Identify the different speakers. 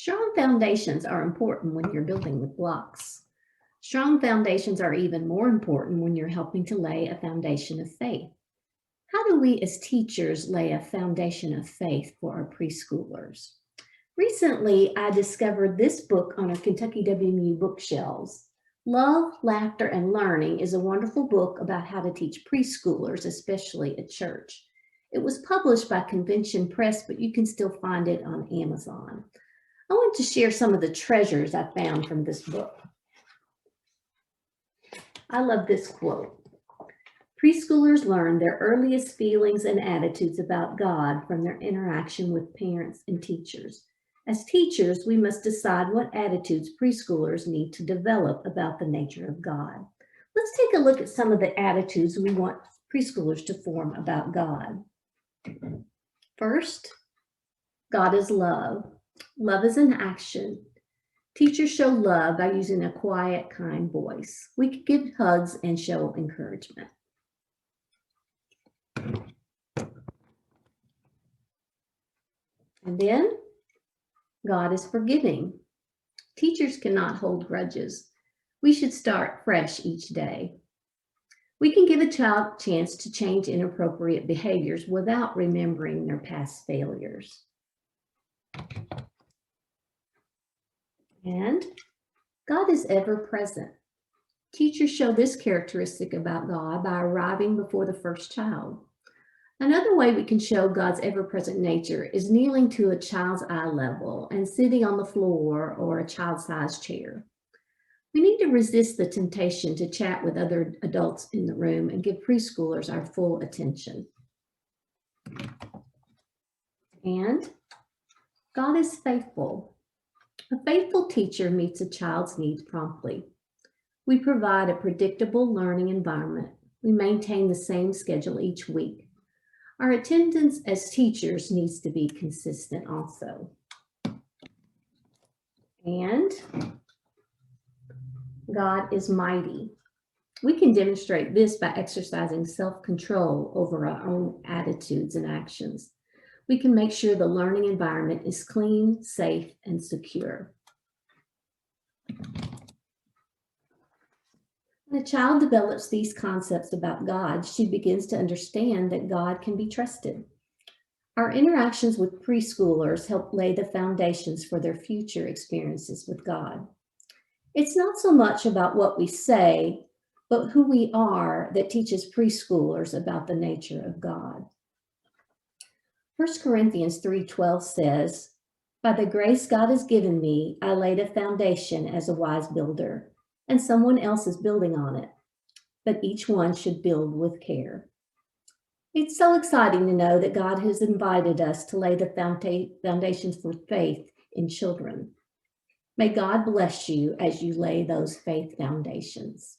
Speaker 1: Strong foundations are important when you're building with blocks. Strong foundations are even more important when you're helping to lay a foundation of faith. How do we as teachers lay a foundation of faith for our preschoolers? Recently, I discovered this book on our Kentucky WMU bookshelves. Love, Laughter, and Learning is a wonderful book about how to teach preschoolers, especially at church. It was published by Convention Press, but you can still find it on Amazon. I want to share some of the treasures I found from this book. I love this quote. Preschoolers learn their earliest feelings and attitudes about God from their interaction with parents and teachers. As teachers, we must decide what attitudes preschoolers need to develop about the nature of God. Let's take a look at some of the attitudes we want preschoolers to form about God. First, God is love. Love is an action. Teachers show love by using a quiet, kind voice. We could give hugs and show encouragement. And then, God is forgiving. Teachers cannot hold grudges. We should start fresh each day. We can give a child a chance to change inappropriate behaviors without remembering their past failures. And God is ever present. Teachers show this characteristic about God by arriving before the first child. Another way we can show God's ever-present nature is kneeling to a child's eye level and sitting on the floor or a child-sized chair. We need to resist the temptation to chat with other adults in the room and give preschoolers our full attention. And God is faithful. A faithful teacher meets a child's needs promptly. We provide a predictable learning environment. We maintain the same schedule each week. Our attendance as teachers needs to be consistent also. And God is mighty. We can demonstrate this by exercising self-control over our own attitudes and actions. We can make sure the learning environment is clean, safe, and secure. When a child develops these concepts about God, she begins to understand that God can be trusted. Our interactions with preschoolers help lay the foundations for their future experiences with God. It's not so much about what we say, but who we are that teaches preschoolers about the nature of God. 1 Corinthians 3:12 says, "By the grace God has given me, I laid a foundation as a wise builder, and someone else is building on it. But each one should build with care." It's so exciting to know that God has invited us to lay the foundations for faith in children. May God bless you as you lay those faith foundations.